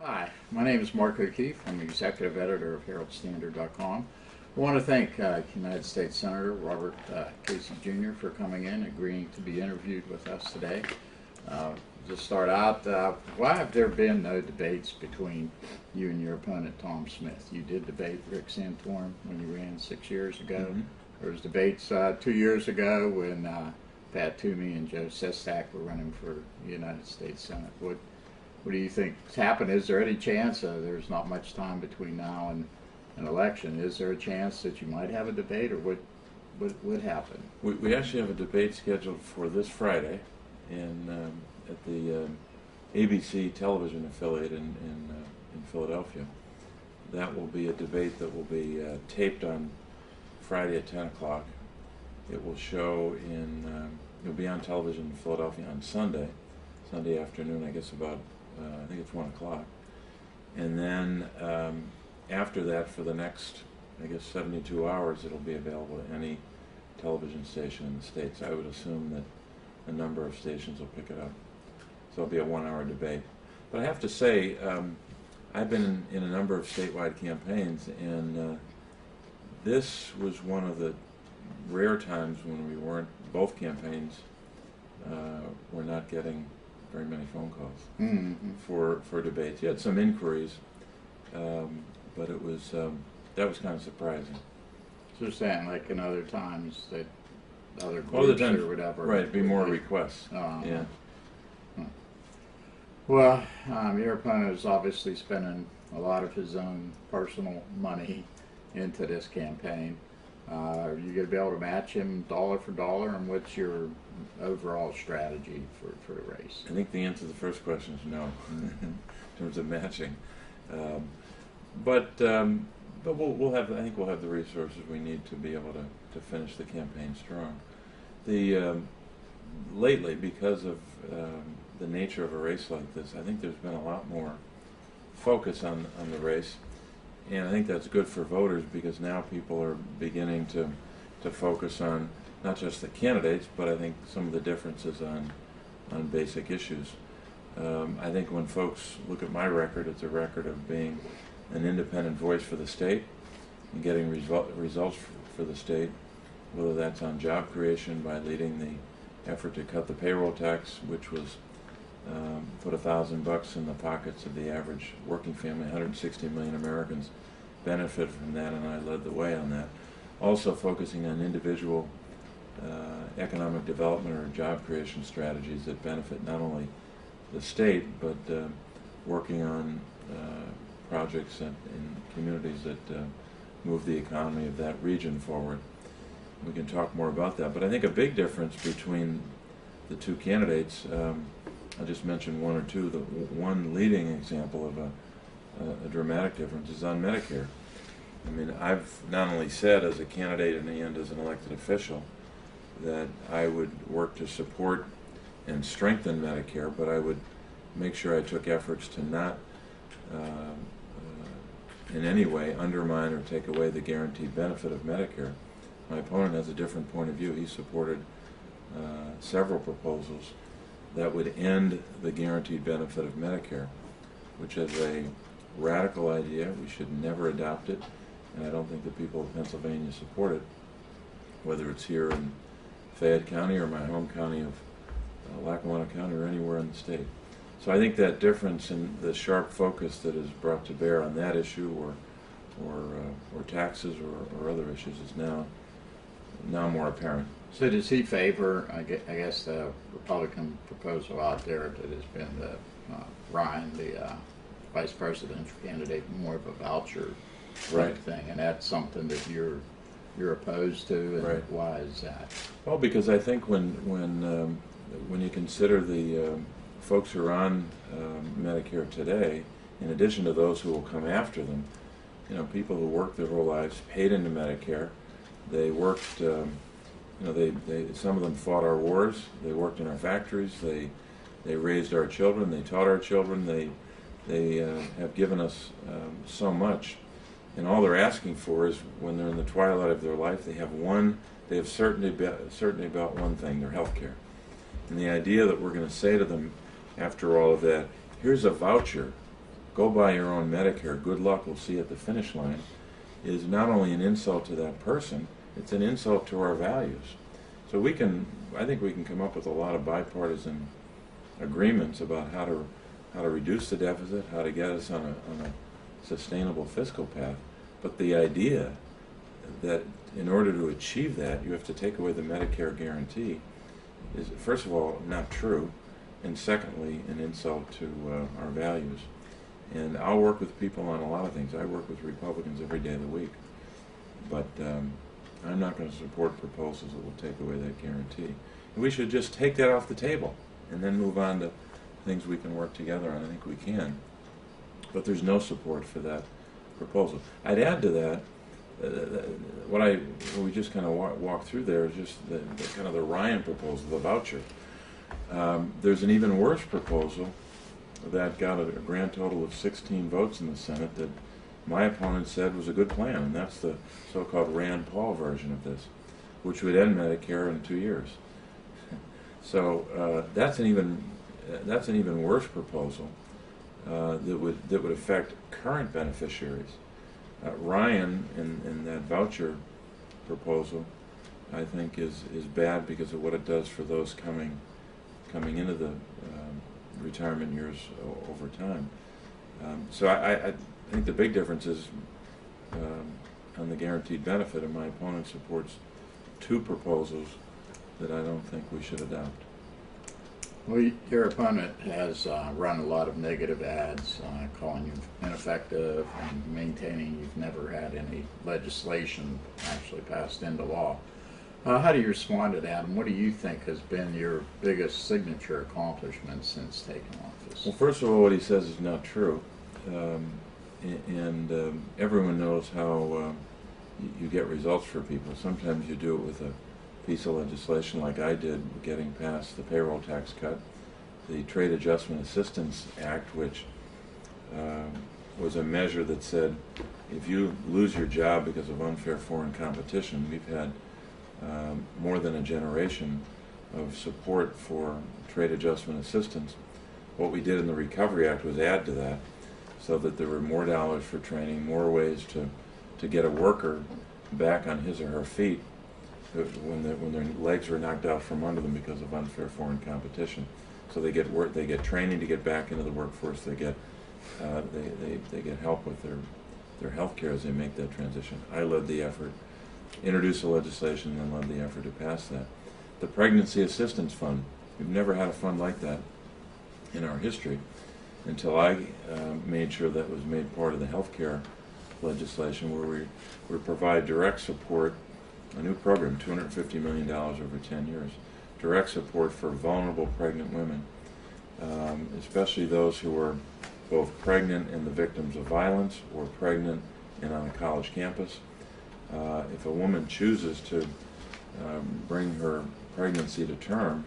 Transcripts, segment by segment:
Hi, my name is Mark O'Keefe. I'm the executive editor of Herald-Standard.com. I want to thank United States Senator Robert Casey Jr. for coming in, agreeing to be interviewed with us today. To start out, why have there been no debates between you and your opponent, Tom Smith? You did debate Rick Santorum when you ran 6 years ago. Mm-hmm. There was debates 2 years ago when Pat Toomey and Joe Sestak were running for the United States Senate. What do you think's happened? Is there any chance, there's not much time between now and an election, is there a chance that you might have a debate, or what would happen? We actually have a debate scheduled for this Friday at the ABC television affiliate in Philadelphia. That will be a debate that will be taped on Friday at 10 o'clock. It will show it'll be on television in Philadelphia on Sunday afternoon, I guess about I think it's 1 o'clock. And then after that, for the next, I guess, 72 hours, it'll be available to any television station in the States. I would assume that a number of stations will pick it up. So it'll be a 1-hour debate. But I have to say, I've been in a number of statewide campaigns, and this was one of the rare times when both campaigns were not getting very many phone calls for debates. You had some inquiries, but it was that was kind of surprising. So you're saying, like in other times, that other Other groups times, or whatever? right, it'd be more requests. Yeah. Well, your opponent is obviously spending a lot of his own personal money into this campaign. Are you going to be able to match him dollar for dollar, and what's your overall strategy for the race? I think the answer to the first question is no, in terms of matching. But we'll have. I think we'll have the resources we need to be able to finish the campaign strong. Lately, because of the nature of a race like this, I think there's been a lot more focus on the race. And I think that's good for voters, because now people are beginning to focus on not just the candidates, but I think some of the differences on basic issues. I think when folks look at my record, it's a record of being an independent voice for the state and getting results for the state, whether that's on job creation by leading the effort to cut the payroll tax, which was put $1,000 in the pockets of the average working family. 160 million Americans benefit from that, and I led the way on that. Also focusing on individual economic development or job creation strategies that benefit not only the state, but working on projects in communities that move the economy of that region forward. We can talk more about that, but I think a big difference between the two candidates, I'll just mention one or two. The one leading example of a dramatic difference is on Medicare. I mean, I've not only said as a candidate and as an elected official that I would work to support and strengthen Medicare, but I would make sure I took efforts to not in any way undermine or take away the guaranteed benefit of Medicare. My opponent has a different point of view. He supported several proposals that would end the guaranteed benefit of Medicare, which is a radical idea. We should never adopt it, and I don't think the people of Pennsylvania support it, whether it's here in Fayette County or my home county of Lackawanna County or anywhere in the state. So I think that difference in the sharp focus that is brought to bear on that issue or taxes or other issues is now more apparent. So does he favor, I guess, the Republican proposal out there that has been Ryan, the vice presidential candidate, more of a voucher Right. thing, and that's something that you're opposed to, and Right. why is that? Well, because I think when you consider the folks who are on Medicare today, in addition to those who will come after them, people who worked their whole lives, paid into Medicare, they worked. Some of them fought our wars. They worked in our factories. They raised our children. They taught our children. They have given us so much, and all they're asking for is, when they're in the twilight of their life, they have certainty about one thing: their health care. And the idea that we're going to say to them, after all of that, here's a voucher go buy your own Medicare, good luck, we'll see you at the finish line, is not only an insult to that person, it's an insult to our values. So I think we can come up with a lot of bipartisan agreements about how to reduce the deficit, how to get us on a sustainable fiscal path. But the idea that in order to achieve that, you have to take away the Medicare guarantee is, first of all, not true, and secondly, an insult to our values. And I'll work with people on a lot of things. I work with Republicans every day of the week. But I'm not going to support proposals that will take away that guarantee. And we should just take that off the table and then move on to things we can work together on. I think we can. But there's no support for that proposal. I'd add to that, what we just kind of walked through there is just the kind of the Ryan proposal, the voucher. There's an even worse proposal that got a grand total of 16 votes in the Senate that my opponent said was a good plan, and that's the so-called Rand Paul version of this, which would end Medicare in 2 years. So that's an even worse proposal that would affect current beneficiaries. Ryan in that voucher proposal, I think, is bad because of what it does for those coming into the retirement years over time. So I think the big difference is on the guaranteed benefit, and my opponent supports two proposals that I don't think we should adopt. Well, your opponent has run a lot of negative ads, calling you ineffective and maintaining you've never had any legislation actually passed into law. How do you respond to that, and what do you think has been your biggest signature accomplishment since taking office? Well, first of all, what he says is not true. Everyone knows how you get results for people. Sometimes you do it with a piece of legislation like I did, getting past the payroll tax cut, the Trade Adjustment Assistance Act, which was a measure that said if you lose your job because of unfair foreign competition, we've had more than a generation of support for trade adjustment assistance. What we did in the Recovery Act was add to that so that there were more dollars for training, more ways to get a worker back on his or her feet when their legs were knocked out from under them because of unfair foreign competition. So they get training to get back into the workforce. They get help with their health care as they make that transition. I led the effort, introduced the legislation, and then led the effort to pass that. The Pregnancy Assistance Fund, we've never had a fund like that in our history until I made sure that was made part of the health care legislation, where we provide direct support, a new program, $250 million over 10 years, direct support for vulnerable pregnant women, especially those who are both pregnant and the victims of violence, or pregnant and on a college campus. If a woman chooses to bring her pregnancy to term,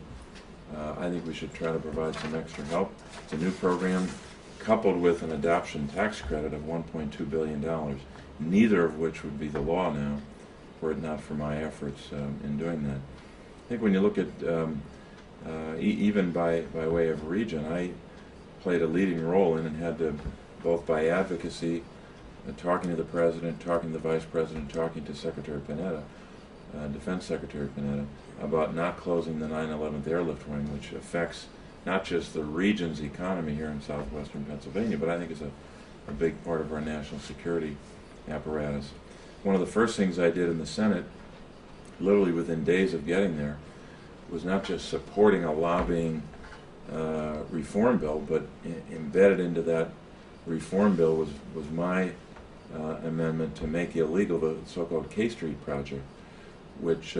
I think we should try to provide some extra help. It's a new program coupled with an adoption tax credit of $1.2 billion, neither of which would be the law now were it not for my efforts in doing that. I think when you look at, even by way of region, I played a leading role in and had to, both by advocacy, talking to the President, talking to the Vice President, talking to Secretary Panetta, Defense Secretary Panetta, about not closing the 9/11th Airlift Wing, which affects not just the region's economy here in southwestern Pennsylvania, but I think is a big part of our national security apparatus. One of the first things I did in the Senate, literally within days of getting there, was not just supporting a lobbying reform bill, but embedded into that reform bill was my amendment to make illegal the so-called K Street Project, which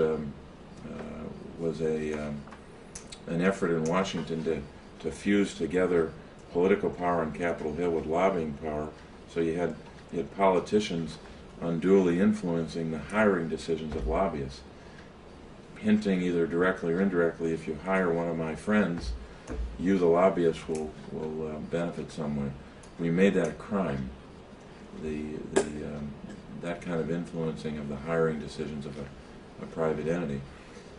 was an effort in Washington to fuse together political power on Capitol Hill with lobbying power. So you had politicians unduly influencing the hiring decisions of lobbyists, hinting either directly or indirectly, if you hire one of my friends, you, the lobbyist, will benefit some way. We made that a crime. That kind of influencing of the hiring decisions of a private entity.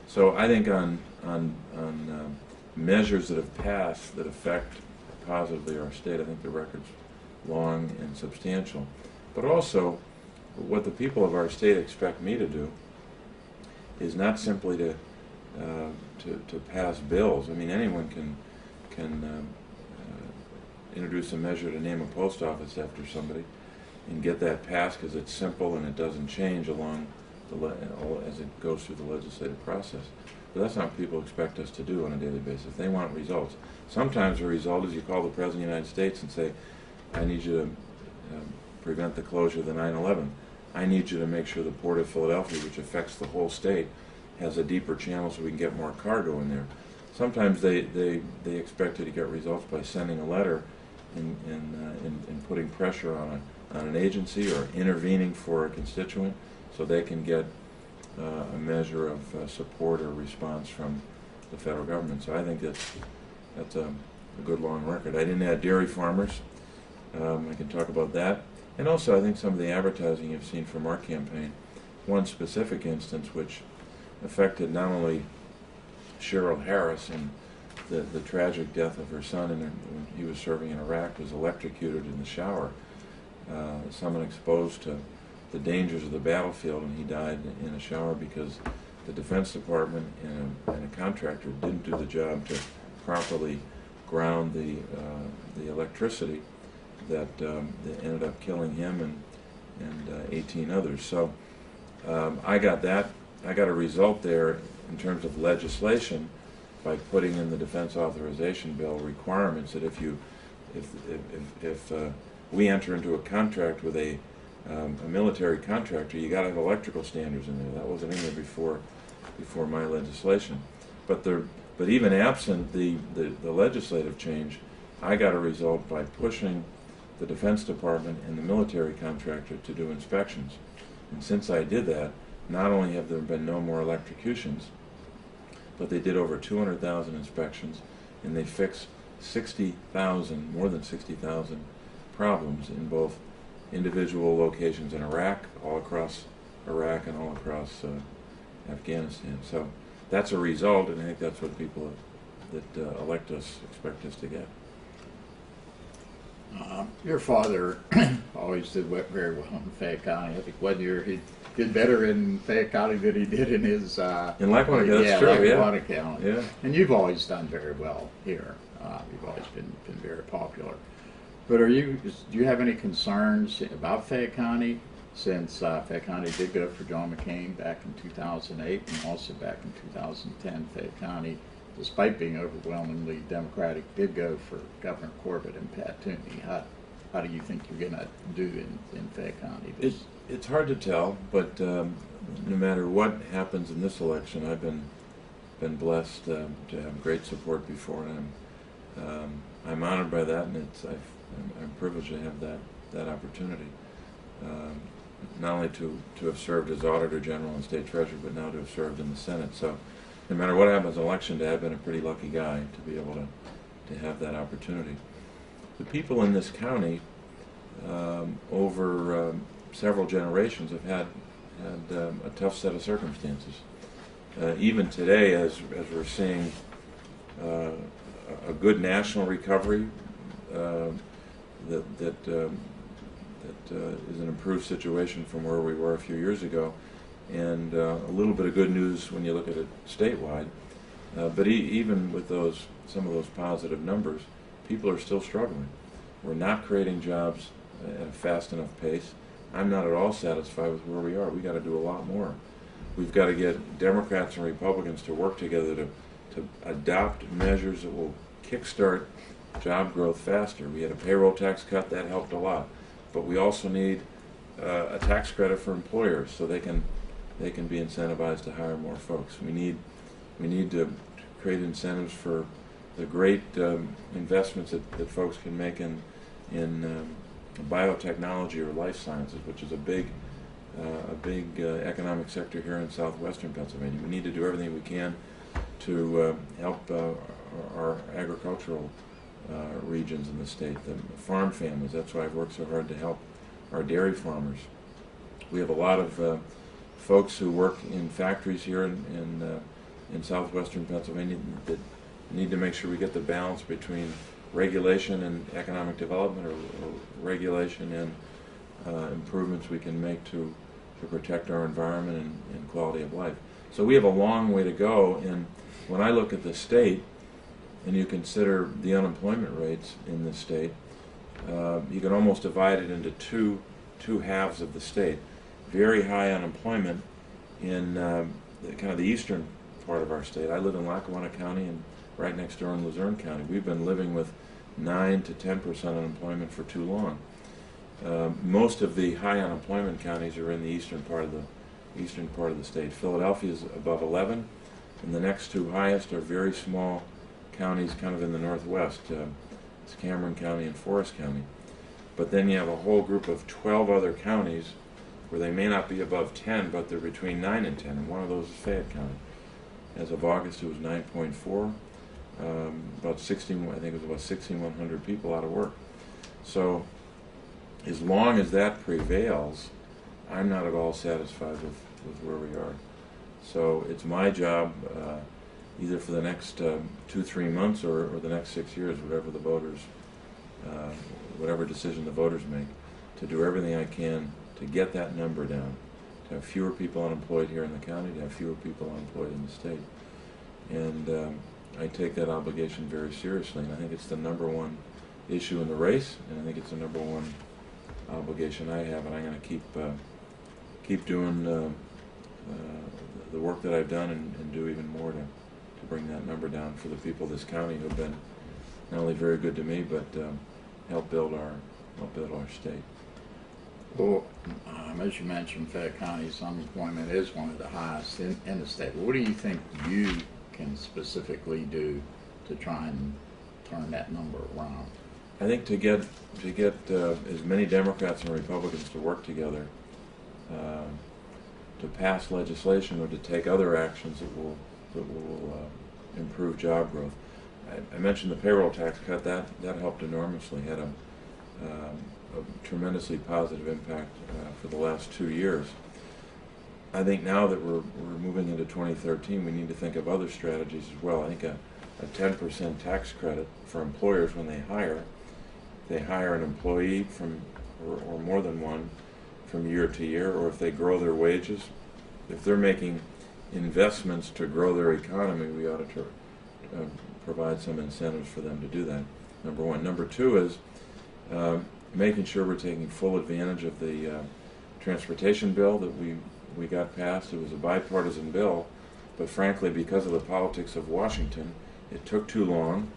So I think on measures that have passed that affect positively our state, I think the record's long and substantial. But also, what the people of our state expect me to do is not simply to pass bills. I mean, anyone can introduce a measure to name a post office after somebody and get that passed because it's simple and it doesn't change along as it goes through the legislative process. But that's not what people expect us to do on a daily basis. They want results. Sometimes the result is you call the President of the United States and say, I need you to prevent the closure of the 9/11. I need you to make sure the Port of Philadelphia, which affects the whole state, has a deeper channel so we can get more cargo in there. Sometimes they expect you to get results by sending a letter and putting pressure on an agency or intervening for a constituent so they can get a measure of support or response from the federal government. So I think that's a good long record. I didn't add dairy farmers. I can talk about that. And also I think some of the advertising you've seen from our campaign, one specific instance which affected not only Cheryl Harris and the tragic death of her son when he was serving in Iraq, was electrocuted in the shower. Someone exposed to the dangers of the battlefield, and he died in a shower because the Defense Department and a contractor didn't do the job to properly ground the electricity that ended up killing him and 18 others. So I got a result there in terms of legislation by putting in the Defense Authorization Bill requirements that if we enter into a contract with a military contractor, you got to have electrical standards in there. That wasn't in there before my legislation. But even absent the legislative change, I got a result by pushing the Defense Department and the military contractor to do inspections. And since I did that, not only have there been no more electrocutions, but they did over 200,000 inspections, and they fixed more than 60,000 problems in both individual locations in Iraq, all across Iraq, and all across Afghanistan. So that's a result, and I think that's what people that elect us expect us to get. Your father always did very well in Fayette County. I think one year he did better in Fayette County than he did in his in Lackawanna. That's true. Lackawanna County. Yeah. And you've always done very well here. You've always been very popular. But do you have any concerns about Fayette County, since Fayette County did go for John McCain back in 2008, and also back in 2010, Fayette County, despite being overwhelmingly Democratic, did go for Governor Corbett and Pat Toomey. How do you think you're going to do in Fayette County? It's hard to tell, but no matter what happens in this election, I've been blessed to have great support before, and I'm honored by that, and I'm privileged to have that opportunity. Not only to have served as Auditor General and State Treasurer, but now to have served in the Senate. So no matter what happens in election day, I've been a pretty lucky guy to be able to have that opportunity. The people in this county over several generations have had a tough set of circumstances. Even today, as we're seeing a good national recovery, that is an improved situation from where we were a few years ago, and a little bit of good news when you look at it statewide. But even with some of those positive numbers, people are still struggling. We're not creating jobs at a fast enough pace. I'm not at all satisfied with where we are. We've got to do a lot more. We've got to get Democrats and Republicans to work together to adopt measures that will kickstart job growth faster. We had a payroll tax cut that helped a lot, but we also need a tax credit for employers so they can be incentivized to hire more folks. We need to create incentives for the great investments that folks can make in biotechnology or life sciences, which is a big economic sector here in southwestern Pennsylvania. We need to do everything we can to help our agricultural regions in the state, the farm families. That's why I've worked so hard to help our dairy farmers. We have a lot of folks who work in factories here in southwestern Pennsylvania that need to make sure we get the balance between regulation and economic development, or regulation and improvements we can make to protect our environment and quality of life. So we have a long way to go, and when I look at the state, and you consider the unemployment rates in the state, you can almost divide it into two halves of the state. Very high unemployment in kind of the eastern part of our state. I live in Lackawanna County and right next door in Luzerne County. We've been living with 9 to 10% unemployment for too long. Most of the high unemployment counties are in the eastern part of the state. Philadelphia is above 11, and the next two highest are very small counties, kind of in the northwest. It's Cameron County and Forest County. But then you have a whole group of 12 other counties where they may not be above 10, but they're between 9 and 10, and one of those is Fayette County. As of August, it was 9.4. About 16, I think it was about 6,100 people out of work. So as long as that prevails, I'm not at all satisfied with where we are. So it's my job, either for the next 2-3 months or the next 6 years, whatever the voters, whatever decision the voters make, to do everything I can to get that number down, to have fewer people unemployed here in the county, to have fewer people unemployed in the state. And I take that obligation very seriously, and I think it's the number one issue in the race, and I think it's the number one obligation I have, and I'm going to keep doing the work that I've done and do even more to bring that number down for the people of this county who have been not only very good to me, but help build our state. Well, as you mentioned, Fayette County's unemployment is one of the highest in the state. What do you think you can specifically do to try and turn that number around? I think to get as many Democrats and Republicans to work together to pass legislation or to take other actions that will improve job growth. I mentioned the payroll tax cut. That helped enormously. Had a tremendously positive impact for the last 2 years. I think now that we're moving into 2013, we need to think of other strategies as well. I think a 10% tax credit for employers when they hire. If they hire an employee or more than one from year to year, or if they grow their wages, if they're making investments to grow their economy, we ought to provide some incentives for them to do that, number one. Number two is making sure we're taking full advantage of the transportation bill that we got passed. It was a bipartisan bill, but frankly, because of the politics of Washington, it took too long,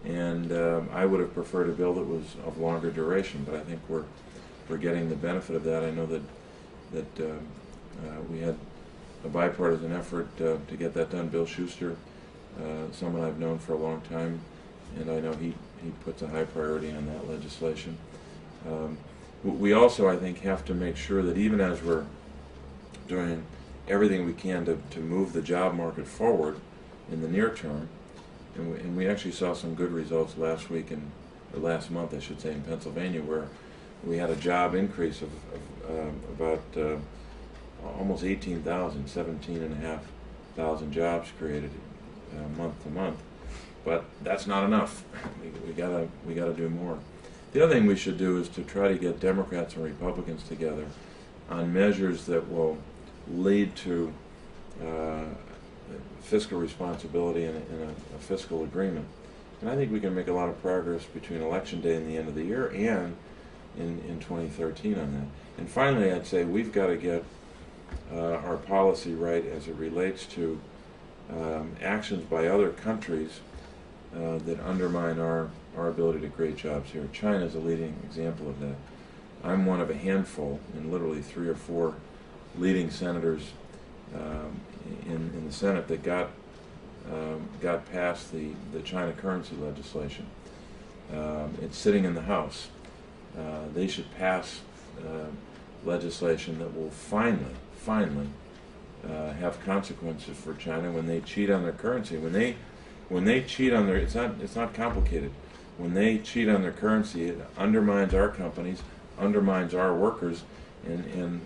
and I would have preferred a bill that was of longer duration, but I think we're getting the benefit of that. I know that we had a bipartisan effort to get that done. Bill Schuster, someone I've known for a long time, and I know he puts a high priority on that legislation. We also, I think, have to make sure that even as we're doing everything we can to move the job market forward in the near term, and we actually saw some good results last week, or last month, I should say, in Pennsylvania, where we had a job increase of about almost 18,000, 17,500 jobs created month to month. But that's not enough. We gotta do more. The other thing we should do is to try to get Democrats and Republicans together on measures that will lead to fiscal responsibility and a fiscal agreement. And I think we can make a lot of progress between Election Day and the end of the year and in 2013 on that. And finally, I'd say we've got to get our policy right as it relates to actions by other countries that undermine our ability to create jobs here. China is a leading example of that. I'm one of a handful, and literally 3 or 4 leading senators in the Senate that got past the China currency legislation. It's sitting in the House. They should pass legislation that will finally have consequences for China when they cheat on their currency. When they cheat on their, it's not complicated. When they cheat on their currency, it undermines our companies, undermines our workers, and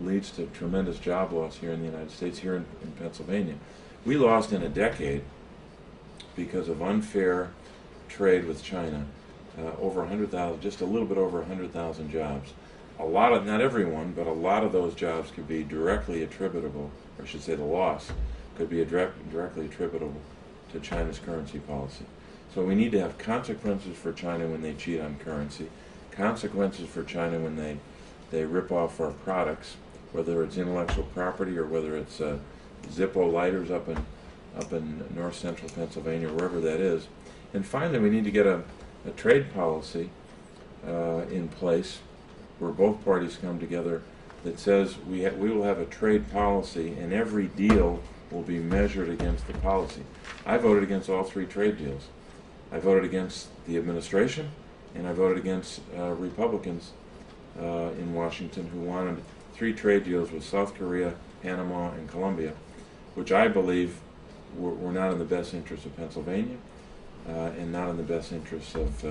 leads to tremendous job loss here in the United States, here in Pennsylvania. We lost in a decade because of unfair trade with China, over 100,000, just a little bit over 100,000 jobs. A lot of, not everyone, but a lot of those jobs could be directly attributable, or I should say the loss, could be directly attributable to China's currency policy. So we need to have consequences for China when they cheat on currency, consequences for China when they rip off our products, whether it's intellectual property or whether it's Zippo lighters up in north central Pennsylvania, wherever that is. And finally, we need to get a trade policy in place where both parties come together that says we will have a trade policy and every deal will be measured against the policy. I voted against all 3 trade deals. I voted against the administration, and I voted against Republicans in Washington who wanted 3 trade deals with South Korea, Panama, and Colombia, which I believe were not in the best interest of Pennsylvania and not in the best interest of,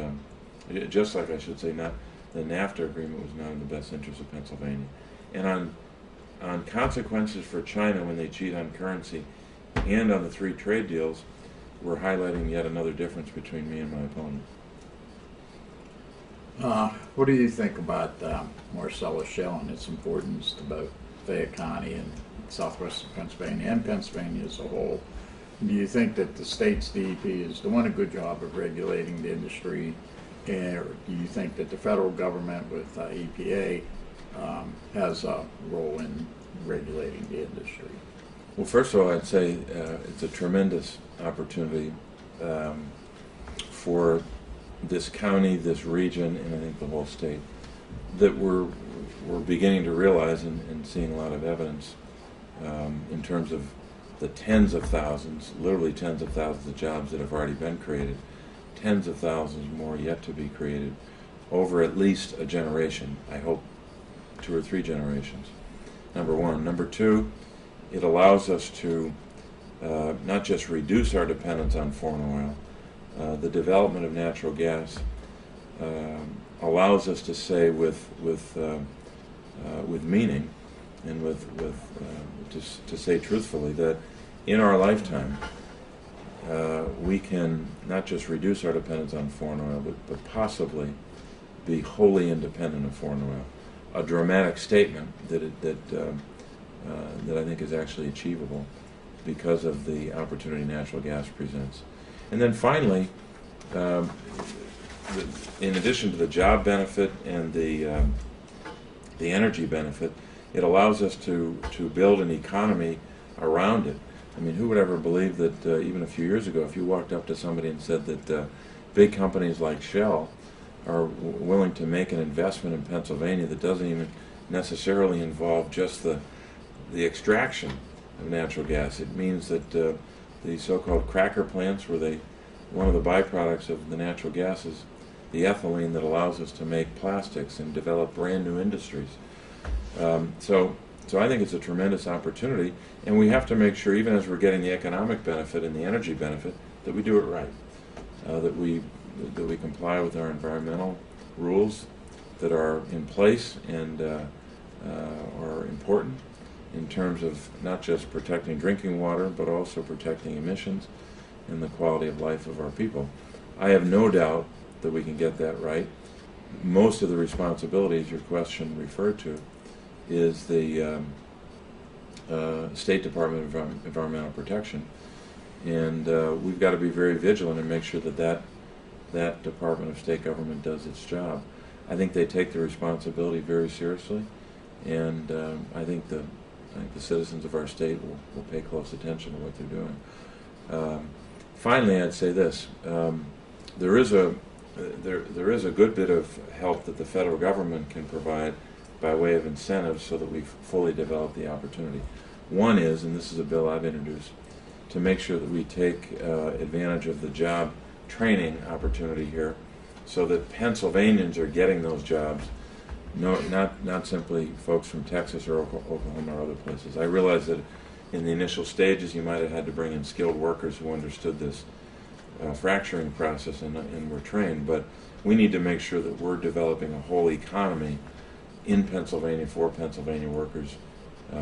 just like I should say, not the NAFTA agreement was not in the best interest of Pennsylvania. And on consequences for China when they cheat on currency and on the 3 trade deals, we're highlighting yet another difference between me and my opponent. What do you think about Marcellus Shale and its importance to both Fayette County and southwestern Pennsylvania and Pennsylvania as a whole? Do you think that the state's DEP is doing a good job of regulating the industry, or do you think that the federal government with EPA has a role in regulating the industry? Well, first of all, I'd say it's a tremendous opportunity for this county, this region, and I think the whole state, that we're beginning to realize and seeing a lot of evidence in terms of the tens of thousands, literally tens of thousands of jobs that have already been created, tens of thousands more yet to be created over at least a generation, I hope 2 or 3 generations, number one. Number two, it allows us to not just reduce our dependence on foreign oil, the development of natural gas allows us to say with meaning and to say truthfully that in our lifetime we can not just reduce our dependence on foreign oil, but possibly be wholly independent of foreign oil. A dramatic statement that I think is actually achievable because of the opportunity natural gas presents. And then finally, in addition to the job benefit and the energy benefit, it allows us to build an economy around it. I mean, who would ever believe that even a few years ago, if you walked up to somebody and said that big companies like Shell are willing to make an investment in Pennsylvania that doesn't even necessarily involve just the extraction of natural gas. It means that the so-called cracker plants, where one of the byproducts of the natural gas is the ethylene that allows us to make plastics and develop brand new industries. So I think it's a tremendous opportunity, and we have to make sure, even as we're getting the economic benefit and the energy benefit, that we do it right, that we comply with our environmental rules that are in place and are important in terms of not just protecting drinking water, but also protecting emissions and the quality of life of our people. I have no doubt that we can get that right. Most of the responsibilities your question referred to is the State Department of Environmental Protection, and we've got to be very vigilant and make sure that Department of State government does its job. I think they take the responsibility very seriously, and I think the citizens of our state will pay close attention to what they're doing. Finally, I'd say this: there is a good bit of help that the federal government can provide by way of incentives so that we fully develop the opportunity. One is, and this is a bill I've introduced, to make sure that we take advantage of the job training opportunity here so that Pennsylvanians are getting those jobs, not simply folks from Texas or Oklahoma or other places. I realize that in the initial stages you might have had to bring in skilled workers who understood this fracturing process and were trained, but we need to make sure that we're developing a whole economy in Pennsylvania for Pennsylvania workers,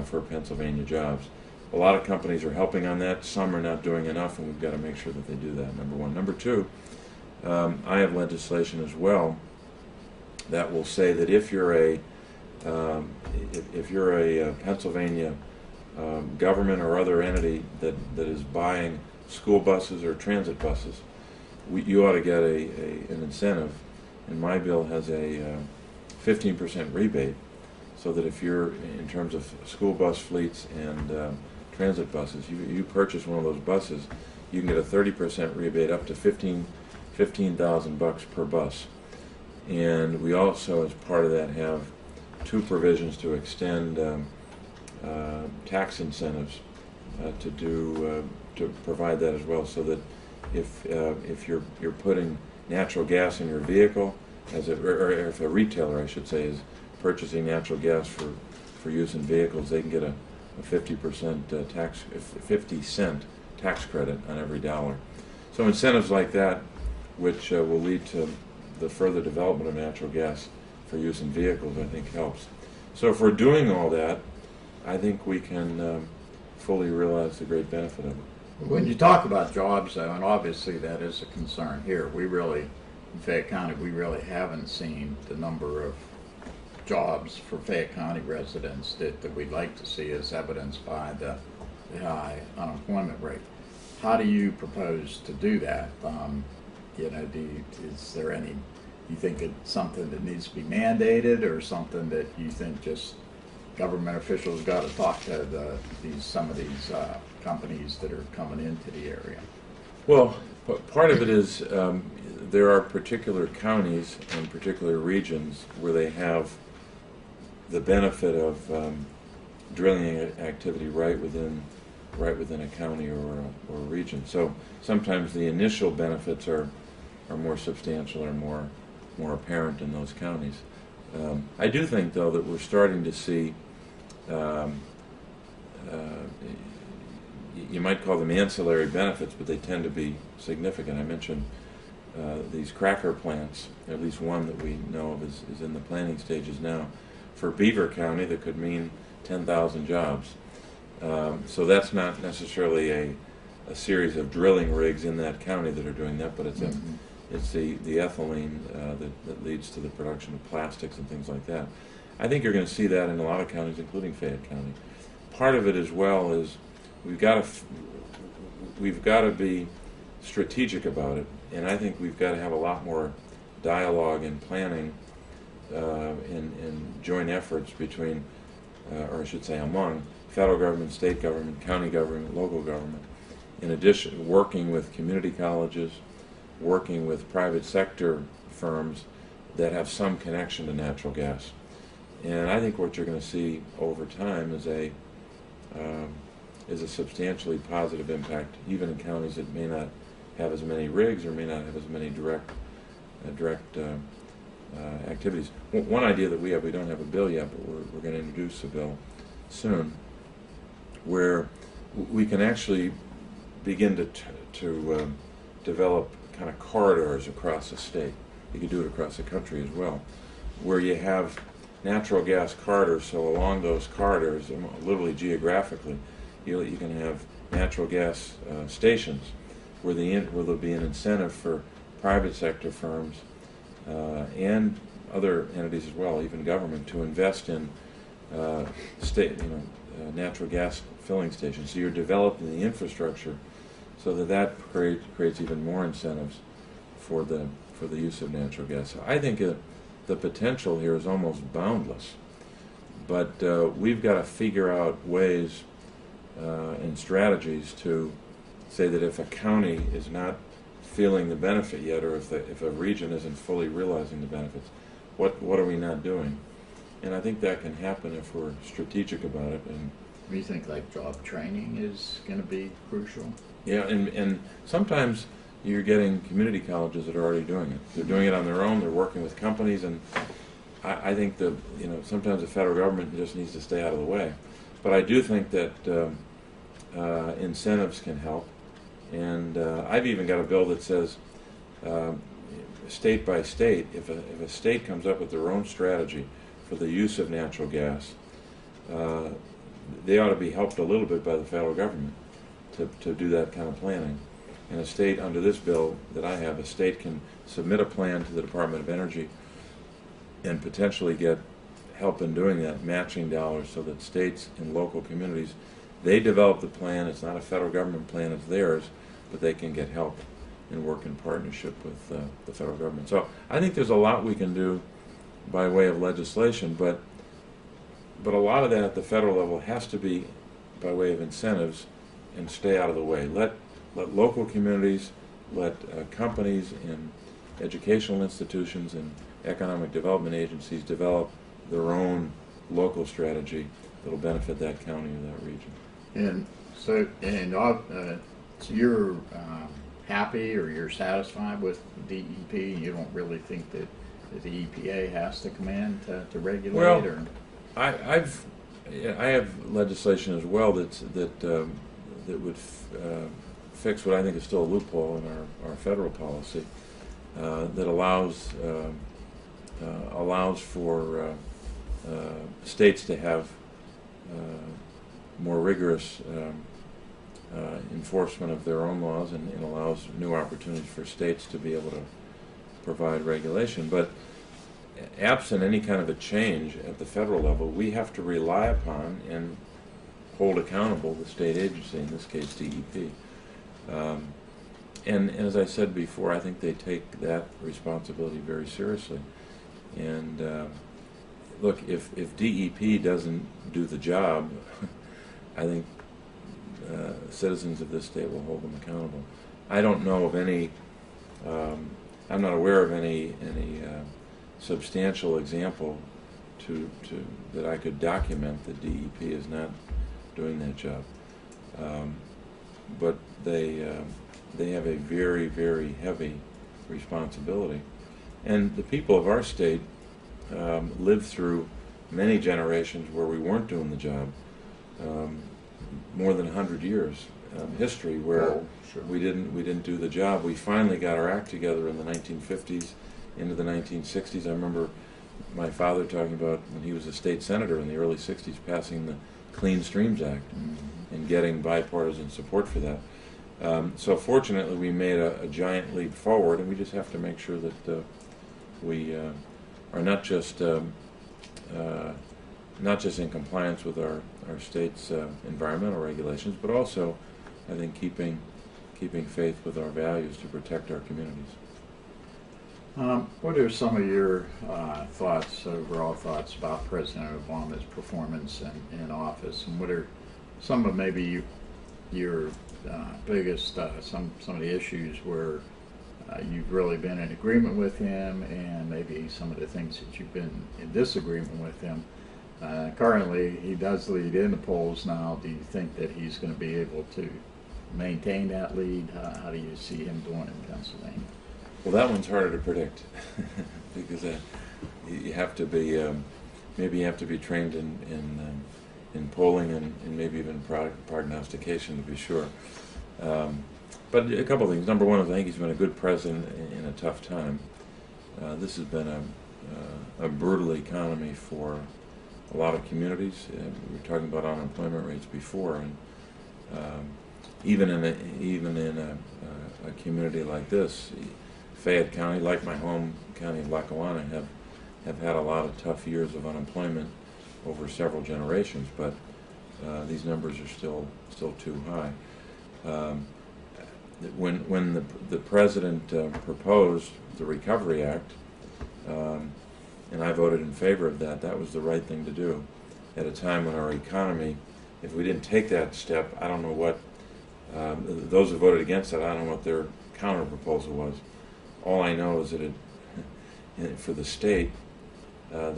for Pennsylvania jobs. A lot of companies are helping on that. Some are not doing enough, and we've got to make sure that they do that, number one. Number two, I have legislation as well that will say that if you're a Pennsylvania government or other entity that is buying school buses or transit buses, you ought to get an incentive. And my bill has a 15% rebate, so that if you're, in terms of school bus fleets and transit buses, you purchase one of those buses, you can get a 30% rebate up to $15,000 per bus. And we also, as part of that, have two provisions to extend tax incentives to provide that as well, so that if you're putting natural gas in your vehicle, or if a retailer, I should say, is purchasing natural gas for use in vehicles, they can get a 50% tax credit on every dollar. So incentives like that, which will lead to the further development of natural gas for use in vehicles, I think helps. So if we're doing all that, I think we can fully realize the great benefit of it. When you talk about jobs, though, and obviously that is a concern here, in Fayette County, we really haven't seen the number of jobs for Fayette County residents that we'd like to see, as evidenced by the high unemployment rate. How do you propose to do that? Is there any, you think it's something that needs to be mandated, or something that you think just government officials got to talk to some of these companies that are coming into the area? Well, part of it is there are particular counties and particular regions where they have the benefit of drilling activity right within a county or a region. So sometimes the initial benefits are more substantial or more apparent in those counties. I do think, though, that we're starting to see, you might call them ancillary benefits, but they tend to be significant. I mentioned these cracker plants, at least one that we know of is in the planning stages now. For Beaver County, that could mean 10,000 jobs. So that's not necessarily a series of drilling rigs in that county that are doing that, but it's the ethylene that leads to the production of plastics and things like that. I think you're going to see that in a lot of counties, including Fayette County. Part of it as well is we've got to be strategic about it, and I think we've got to have a lot more dialogue and planning and joint efforts between, or I should say among, federal government, state government, county government, local government. In addition, working with community colleges, working with private sector firms that have some connection to natural gas. And I think what you're going to see over time is a substantially positive impact, even in counties that may not have as many rigs or may not have as many direct activities. One idea that we don't have a bill yet, but we're going to introduce a bill soon, where we can actually begin to develop kind of corridors across the state. You can do it across the country as well, where you have natural gas corridors. So along those corridors, literally geographically, you can have natural gas stations where there'll be an incentive for private sector firms and other entities as well, even government, to invest in natural gas filling stations. So you're developing the infrastructure so that creates even more incentives for the use of natural gas. So I think the potential here is almost boundless, but we've got to figure out ways and strategies to say that if a county is not feeling the benefit yet, or if a region isn't fully realizing the benefits, what are we not doing? And I think that can happen if we're strategic about it. And do you think like job training is going to be crucial? Yeah, and sometimes you're getting community colleges that are already doing it. They're doing it on their own. They're working with companies, and I think that sometimes the federal government just needs to stay out of the way. But I do think that incentives can help, and I've even got a bill that says state by state, if a state comes up with their own strategy for the use of natural gas, they ought to be helped a little bit by the federal government to do that kind of planning. And a state, under this bill that I have, a state can submit a plan to the Department of Energy and potentially get help in doing that, matching dollars, so that states and local communities, they develop the plan. It's not a federal government plan, it's theirs, but they can get help and work in partnership with the federal government. So I think there's a lot we can do by way of legislation, but a lot of that at the federal level has to be by way of incentives and stay out of the way. Let local communities, let companies and educational institutions and economic development agencies develop their own local strategy that will benefit that county or that region. And so, so you're happy or you're satisfied with DEP? You don't really think that the EPA has to come in to regulate? Well, or? I have legislation as well that would fix what I think is still a loophole in our federal policy that allows for states to have more rigorous enforcement of their own laws, and allows new opportunities for states to be able to provide regulation. But absent any kind of a change at the federal level, we have to rely upon and hold accountable the state agency, in this case DEP. And as I said before, I think they take that responsibility very seriously. And look, if DEP doesn't do the job, I think citizens of this state will hold them accountable. I don't know of any, I'm not aware of any substantial example that I could document that DEP is not doing that job. But they have a very, very heavy responsibility. And the people of our state lived through many generations where we weren't doing the job. More than 100 years history where Sure. we didn't do the job. We finally got our act together in the 1950s, into the 1960s. I remember my father talking about when he was a state senator in the early 60s, passing the Clean Streams Act and getting bipartisan support for that. So fortunately, we made a giant leap forward, and we just have to make sure that we are not just in compliance with our state's environmental regulations, but also, I think, keeping faith with our values to protect our communities. What are some of your overall thoughts about President Obama's performance in office, and what are some of maybe your biggest, some of the issues where you've really been in agreement with him, and maybe some of the things that you've been in disagreement with him? Currently, he does lead in the polls now. Do you think that he's going to be able to maintain that lead? How do you see him doing in Pennsylvania? Well, that one's harder to predict because you have to be maybe you have to be trained in polling and maybe even prognostication to be sure. But a couple of things. Number one is I think he's been a good president in a tough time. This has been a brutal economy for a lot of communities. We were talking about unemployment rates before, and even in a community like this, Fayette County, like my home county of Lackawanna, have had a lot of tough years of unemployment over several generations, but these numbers are still too high. When the president proposed the Recovery Act, and I voted in favor of that, that was the right thing to do at a time when our economy, if we didn't take that step, I don't know what, those who voted against it, I don't know what their counter proposal was. All I know is that for the state of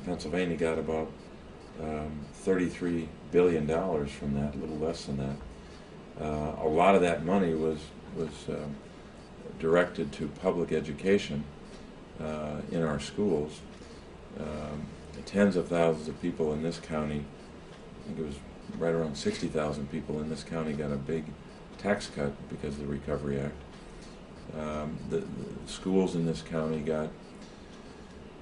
Pennsylvania got about $33 billion from that, a little less than that. A lot of that money was directed to public education in our schools. Tens of thousands of people in this county, I think it was right around 60,000 people in this county got a big tax cut because of the Recovery Act. The schools in this county got,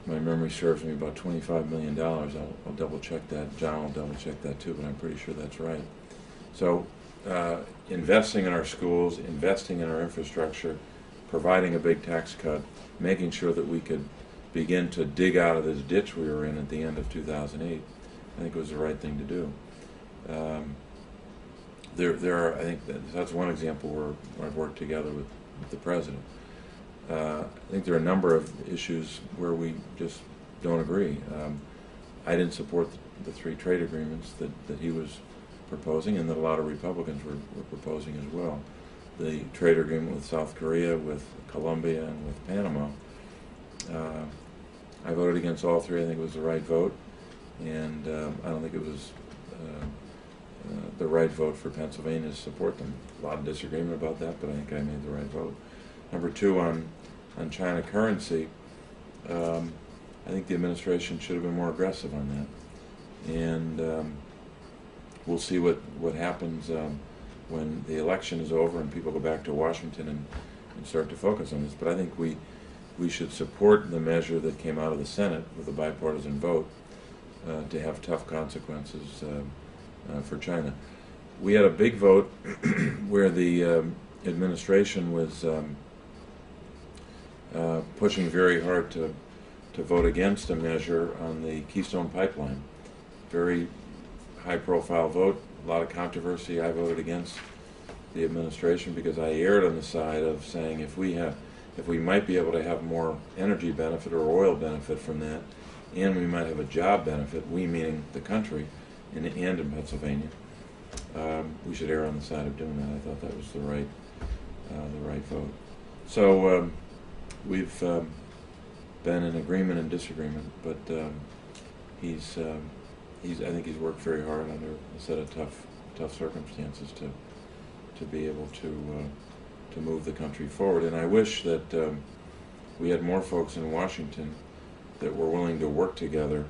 my memory serves me, about $25 million. I'll double check that. John will double check that too, but I'm pretty sure that's right. So investing in our schools, investing in our infrastructure, providing a big tax cut, making sure that we could begin to dig out of this ditch we were in at the end of 2008. I think it was the right thing to do. I think that's one example where I've worked together with the president. I think there are a number of issues where we just don't agree. I didn't support the three trade agreements that he was proposing and that a lot of Republicans were proposing as well. The trade agreement with South Korea, with Colombia, and with Panama. I voted against all three. I think it was the right vote, and I don't think it was the right vote for Pennsylvania to support them. A lot of disagreement about that, but I think I made the right vote. Number two, on China currency, I think the administration should have been more aggressive on that. And we'll see what happens when the election is over and people go back to Washington and start to focus on this. But I think we should support the measure that came out of the Senate with a bipartisan vote to have tough consequences for China. We had a big vote where the administration was pushing very hard to vote against a measure on the Keystone Pipeline. Very high-profile vote, a lot of controversy. I voted against the administration because I erred on the side of saying if we might be able to have more energy benefit or oil benefit from that, and we might have a job benefit, we meaning the country, and in Pennsylvania, we should err on the side of doing that. I thought that was the right vote. So we've been in agreement and disagreement, but I think he's worked very hard under a set of tough circumstances to be able to move the country forward. And I wish that we had more folks in Washington that were willing to work together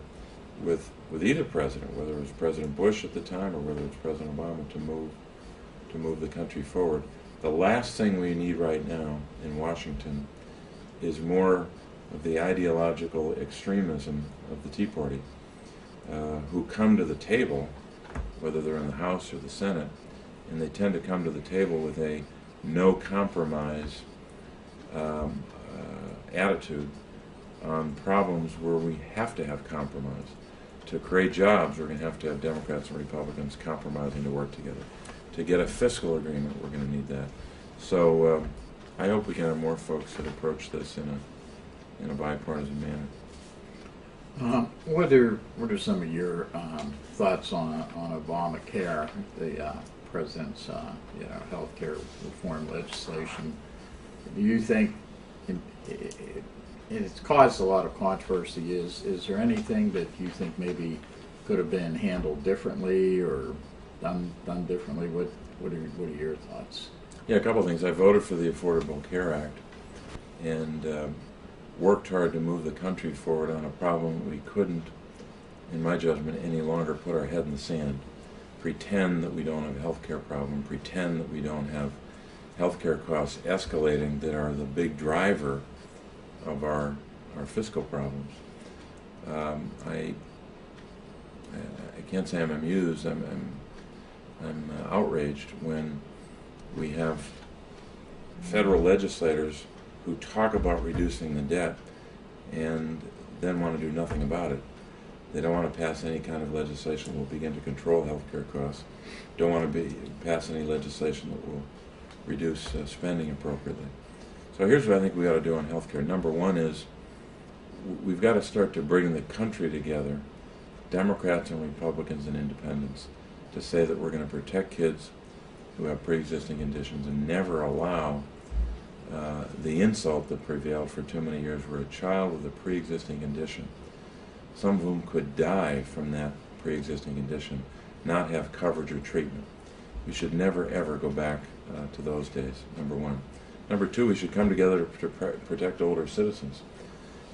with either president, whether it was President Bush at the time or whether it's President Obama, to move the country forward. The last thing we need right now in Washington is more of the ideological extremism of the Tea Party, who come to the table, whether they're in the House or the Senate, and they tend to come to the table with a no compromise attitude on problems where we have to have compromise. To create jobs, we're going to have Democrats and Republicans compromising to work together. To get a fiscal agreement, we're going to need that. So I hope we can have more folks that approach this in a bipartisan manner. What are some of your thoughts on Obamacare, the president's health care reform legislation? Do you think it's caused a lot of controversy? Is there anything that you think maybe could have been handled differently or done differently? What are your thoughts? Yeah, a couple of things. I voted for the Affordable Care Act and worked hard to move the country forward on a problem we couldn't, in my judgment, any longer put our head in the sand, pretend that we don't have a health care problem, pretend that we don't have health care costs escalating that are the big driver of our fiscal problems. I can't say I'm amused. I'm outraged when we have federal legislators who talk about reducing the debt and then want to do nothing about it. They don't want to pass any kind of legislation that will begin to control health care costs. Don't want to pass any legislation that will reduce spending appropriately. So here's what I think we ought to do on health care. Number one is we've got to start to bring the country together, Democrats and Republicans and independents, to say that we're going to protect kids who have pre-existing conditions and never allow the insult that prevailed for too many years, where a child with a pre-existing condition, some of whom could die from that pre-existing condition, not have coverage or treatment. We should never, ever go back to those days, number one. Number two, we should come together to protect older citizens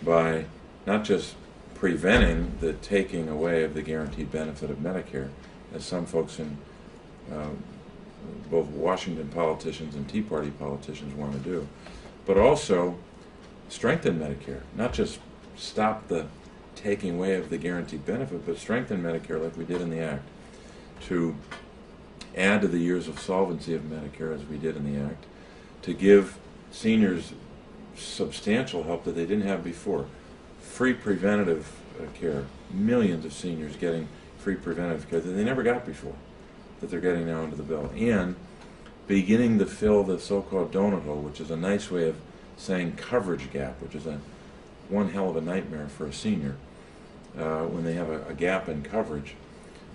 by not just preventing the taking away of the guaranteed benefit of Medicare, as some folks in both Washington politicians and Tea Party politicians want to do, but also strengthen Medicare. Not just stop the taking away of the guaranteed benefit, but strengthen Medicare like we did in the Act, to add to the years of solvency of Medicare as we did in the Act, to give seniors substantial help that they didn't have before. Free preventative care, millions of seniors getting free preventative care that they never got before, that they're getting now under the bill, and beginning to fill the so-called donut hole, which is a nice way of saying coverage gap, which is one hell of a nightmare for a senior when they have a gap in coverage,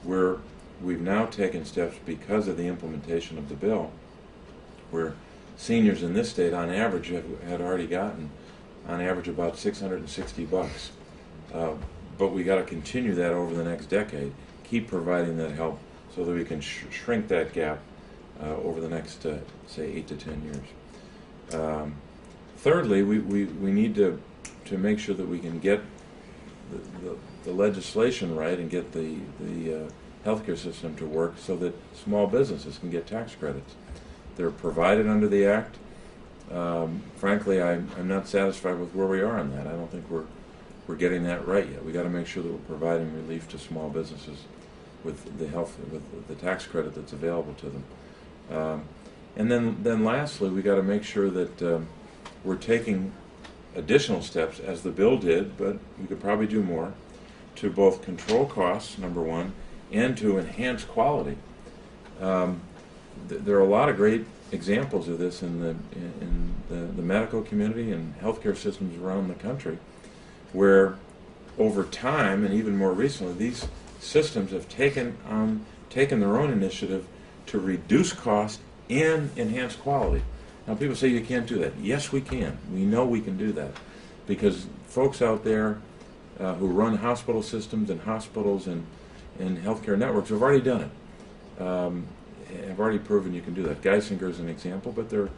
where we've now taken steps because of the implementation of the bill, where seniors in this state on average had already gotten on average about $660. But we got to continue that over the next decade, keep providing that help so that we can shrink that gap over the next, say, 8 to 10 years. Thirdly, we need to make sure that we can get the legislation right and get the healthcare system to work so that small businesses can get tax credits. They're provided under the Act. Frankly, I'm not satisfied with where we are on that. I don't think we're getting that right yet. We got to make sure that we're providing relief to small businesses with the tax credit that's available to them. And then lastly, we got to make sure that we're taking additional steps, as the bill did, but we could probably do more, to both control costs, number one, and to enhance quality. There are a lot of great examples of this in the medical community and healthcare systems around the country, where over time, and even more recently, these systems have taken their own initiative to reduce cost and enhance quality. Now, people say you can't do that. Yes, we can. We know we can do that, because folks out there who run hospital systems and hospitals and healthcare networks have already done it. Have already proven you can do that. Geisinger is an example, but there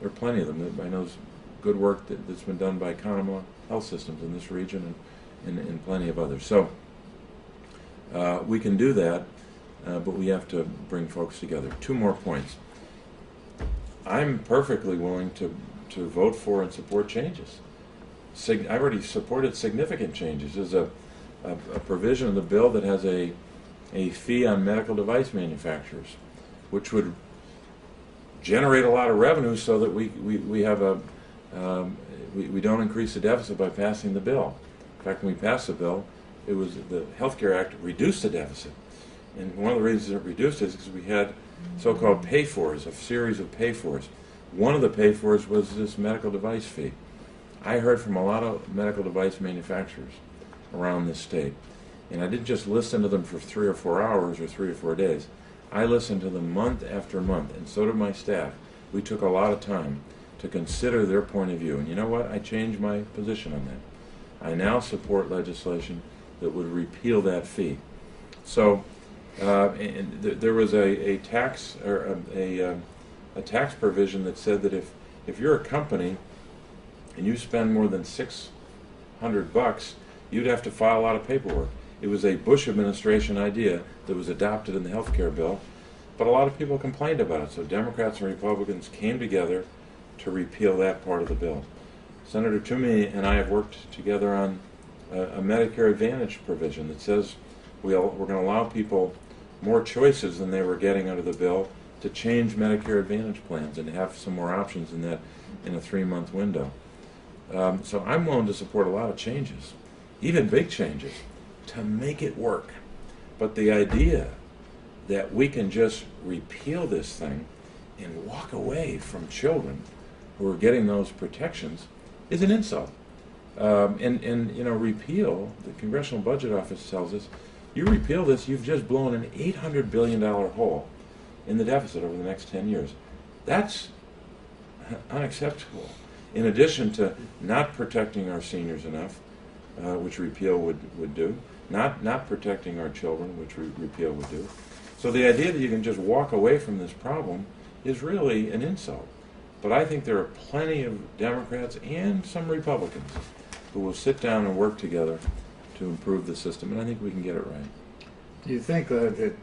are plenty of them. I know there's good work that's been done by Conemaugh Health Systems in this region and plenty of others. So we can do that, but we have to bring folks together. 2 more points. I'm perfectly willing to vote for and support changes. I've already supported significant changes. There's a provision in the bill that has a fee on medical device manufacturers, which would generate a lot of revenue so that we have we don't increase the deficit by passing the bill. In fact, when we passed the bill, it was the Healthcare Act reduced the deficit. And one of the reasons it reduced it is because we had so-called pay-fors, a series of pay-fors. One of the pay-fors was this medical device fee. I heard from a lot of medical device manufacturers around this state, and I didn't just listen to them for 3 or 4 hours or 3 or 4 days. I listened to them month after month, and so did my staff. We took a lot of time to consider their point of view, and you know what? I changed my position on that. I now support legislation that would repeal that fee. So there was a tax or a tax provision that said that if you're a company and you spend more than $600, you'd have to file a lot of paperwork. It was a Bush administration idea that was adopted in the health care bill, but a lot of people complained about it. So Democrats and Republicans came together to repeal that part of the bill. Senator Toomey and I have worked together on a Medicare Advantage provision that says we're going to allow people more choices than they were getting under the bill to change Medicare Advantage plans and have some more options in that in a 3-month window. So I'm willing to support a lot of changes, even big changes, to make it work. But the idea that we can just repeal this thing and walk away from children who are getting those protections is an insult. And you know, repeal, the Congressional Budget Office tells us, you repeal this, you've just blown an $800 billion hole in the deficit over the next 10 years. That's unacceptable. In addition to not protecting our seniors enough, which repeal would do, not protecting our children, which repeal would do. So the idea that you can just walk away from this problem is really an insult. But I think there are plenty of Democrats and some Republicans who will sit down and work together to improve the system, and I think we can get it right. Do you think that,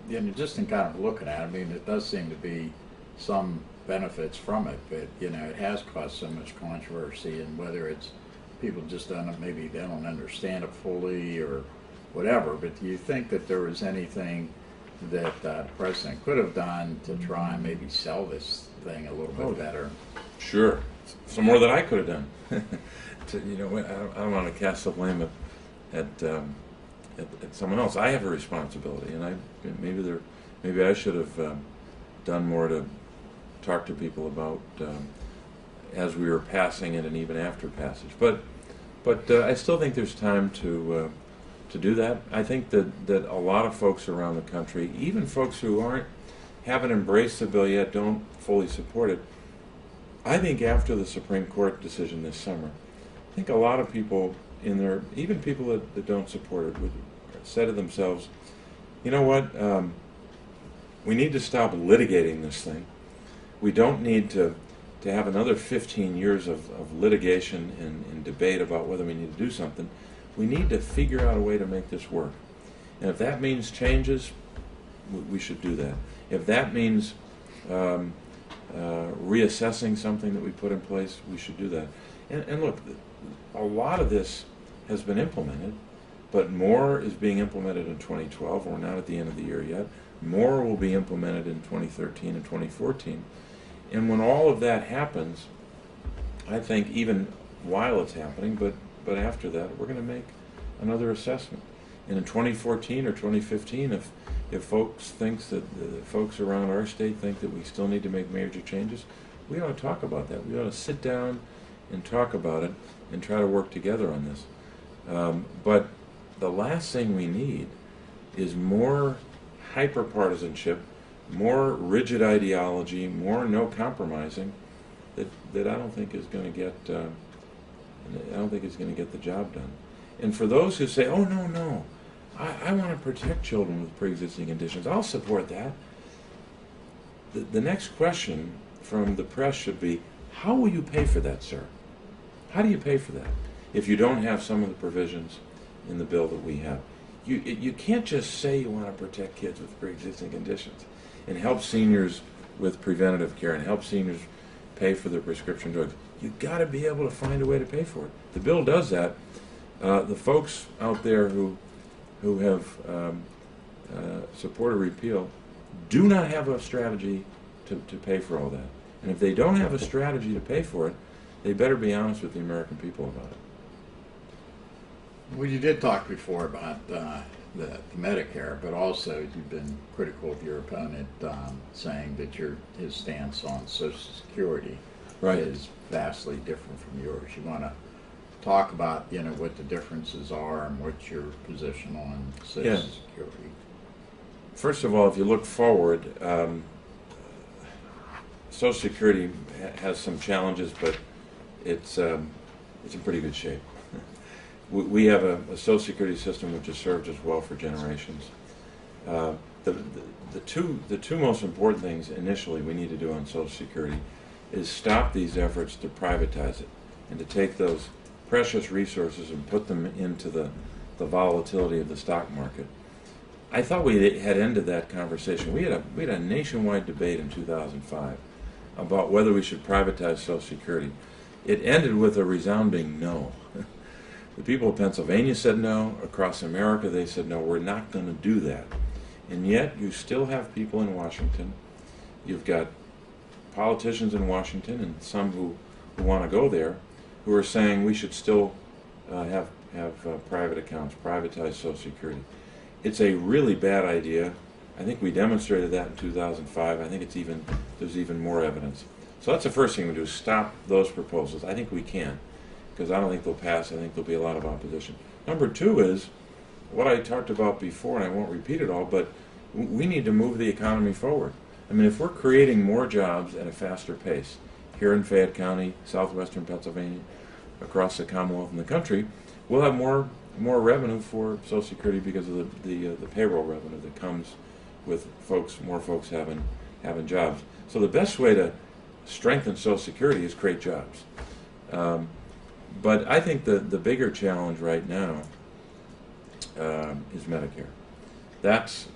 you know, just in kind of looking at it, I mean, it does seem to be some benefits from it, but, you know, it has caused so much controversy, and whether it's people just don't, maybe they don't understand it fully or whatever, but do you think that there was anything that the president could have done to try and maybe sell this thing a little bit better? Sure, some more that I could have done. I don't want to cast the blame at someone else. I have a responsibility, and maybe I should have done more to talk to people about as we were passing it and even after passage. But I still think there's time to do that. I think that a lot of folks around the country, even folks who haven't embraced the bill yet, don't fully support it. I think after the Supreme Court decision this summer, I think a lot of people even people that don't support it, would say to themselves, you know what, we need to stop litigating this thing. We don't need to have another 15 years of litigation and debate about whether we need to do something. We need to figure out a way to make this work. And if that means changes, we should do that. If that means reassessing something that we put in place, we should do that. And look, a lot of this has been implemented, but more is being implemented in 2012. We're not at the end of the year yet. More will be implemented in 2013 and 2014. And when all of that happens, I think even while it's happening, but after that, we're going to make another assessment. And in 2014 or 2015, if folks around our state think that we still need to make major changes, we ought to talk about that. We ought to sit down and talk about it and try to work together on this. But the last thing we need is more hyper-partisanship, more rigid ideology, more no compromising that I don't think is going to get the job done. And for those who say, "Oh no, I want to protect children with pre-existing conditions," I'll support that. The next question from the press should be, how will you pay for that, sir? How do you pay for that if you don't have some of the provisions in the bill that we have? You can't just say you want to protect kids with pre-existing conditions and help seniors with preventative care and help seniors pay for their prescription drugs. You've got to be able to find a way to pay for it. The bill does that. The folks out there who have supported repeal do not have a strategy to pay for all that. And if they don't have a strategy to pay for it, they better be honest with the American people about it. Well, you did talk before about the Medicare, but also you've been critical of your opponent, saying that his stance on Social Security is vastly different from yours. You want to talk about what the differences are and what's your position on Social Security? First of all, if you look forward, Social Security has some challenges, but it's in pretty good shape. We have a Social Security system which has served us well for generations. The two most important things initially we need to do on Social Security is stop these efforts to privatize it and to take those precious resources and put them into the volatility of the stock market. I thought we had ended that conversation. We had a nationwide debate in 2005 about whether we should privatize Social Security. It ended with a resounding no. The people of Pennsylvania said no. Across America, they said no, we're not going to do that. And yet, you still have people in Washington. You've got politicians in Washington and some who want to go there who are saying we should still have private accounts, privatize Social Security. It's a really bad idea. I think we demonstrated that in 2005. I think there's even more evidence. So that's the first thing we do, stop those proposals. I think we can, because I don't think they'll pass. I think there'll be a lot of opposition. Number two is what I talked about before, and I won't repeat it all, but we need to move the economy forward. I mean, if we're creating more jobs at a faster pace here in Fayette County, southwestern Pennsylvania, across the Commonwealth and the country, we'll have more revenue for Social Security because of the payroll revenue that comes with more folks having jobs. So the best way to strengthen Social Security is create jobs. But I think the bigger challenge right now is Medicare. It's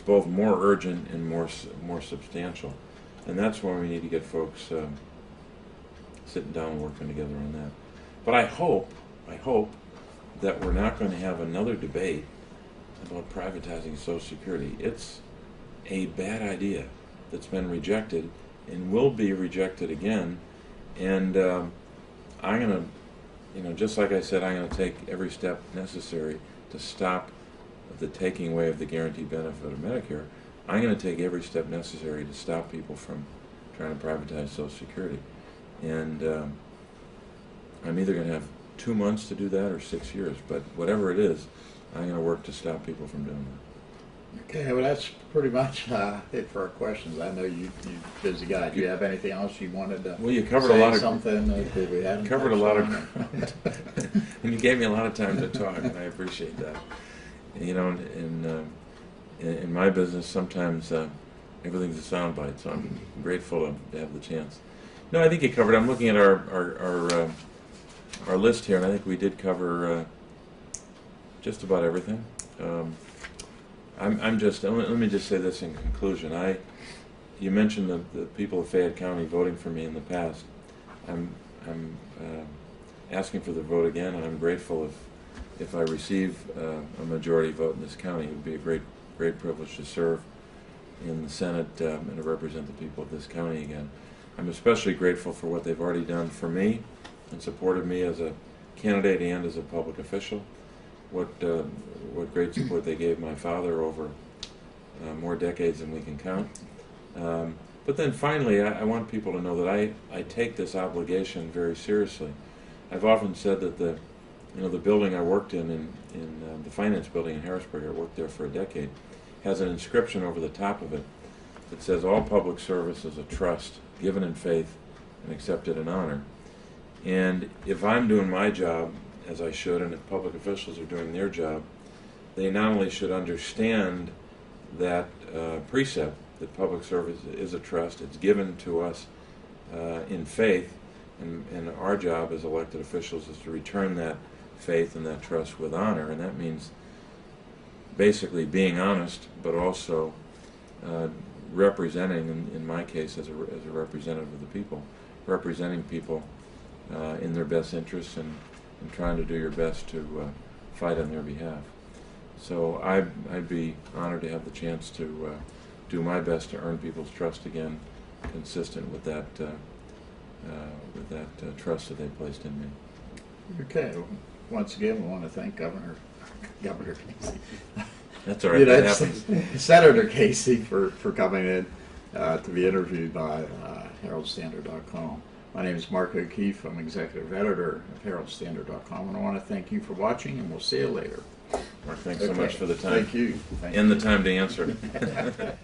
both more urgent and more substantial, and that's why we need to get folks sitting down and working together on that. But I hope that we're not going to have another debate about privatizing Social Security. It's a bad idea that's been rejected and will be rejected again. And I'm going to, just like I said, I'm going to take every step necessary to stop the taking away of the guaranteed benefit of Medicare. I'm going to take every step necessary to stop people from trying to privatize Social Security. And I'm either going to have 2 months to do that or 6 years, but whatever it is, I'm going to work to stop people from doing that. Okay, well, that's pretty much it for our questions. I know you're a busy guy. Do you have anything else you wanted to Well, you covered say, a lot of something that we hadn't covered a touched lot on? of ground, and you gave me a lot of time to talk, and I appreciate that. In my business, sometimes everything's a soundbite, so I'm grateful to have the chance. No, I think you covered. I'm looking at our list here, and I think we did cover just about everything. Let me just say this in conclusion. You mentioned the people of Fayette County voting for me in the past. I'm asking for the vote again, and I'm grateful if I receive a majority vote in this county. It would be a great privilege to serve in the Senate and to represent the people of this county again. I'm especially grateful for what they've already done for me and supported me as a candidate and as a public official. What great support they gave my father over more decades than we can count. But then finally, I want people to know that I take this obligation very seriously. I've often said that the building I worked in the finance building in Harrisburg, I worked there for a decade, has an inscription over the top of it that says, "All public service is a trust, given in faith and accepted in honor." And if I'm doing my job as I should, and if public officials are doing their job, they not only should understand that precept, that public service is a trust, it's given to us in faith, and our job as elected officials is to return that faith and that trust with honor, and that means basically being honest, but also representing, in my case as a representative of the people, representing people in their best interests and trying to do your best to fight on their behalf. So I'd be honored to have the chance to do my best to earn people's trust again, consistent with that trust that they placed in me. Okay. Well, once again, we want to thank Governor Casey. That's all right. That happens. Senator Casey for coming in to be interviewed by Herald-Standard.com. My name is Mark O'Keefe. I'm executive editor of Herald-Standard.com, and I want to thank you for watching, and we'll see you later. Mark, thanks so much for the time. Thank you. And the time to answer.